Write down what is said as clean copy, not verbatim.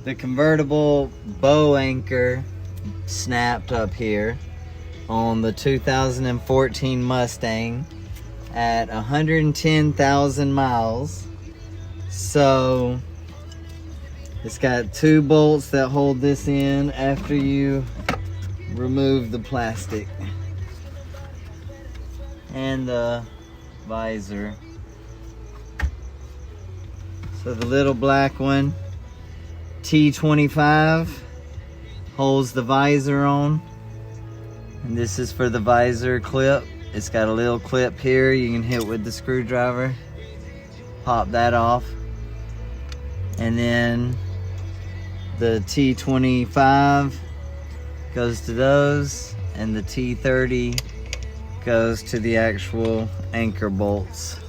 the convertible bow anchor snapped up here on the 2014 Mustang at 110,000 miles. So it's got 2 bolts that hold this in after you remove the plastic, and the visor. So the little black one, T-25, holds the visor on, and this is for the visor clip. It's got a little clip here you can hit with the screwdriver, pop that off, and then the T-25 goes to those, and the T-30 goes to the actual anchor bolts.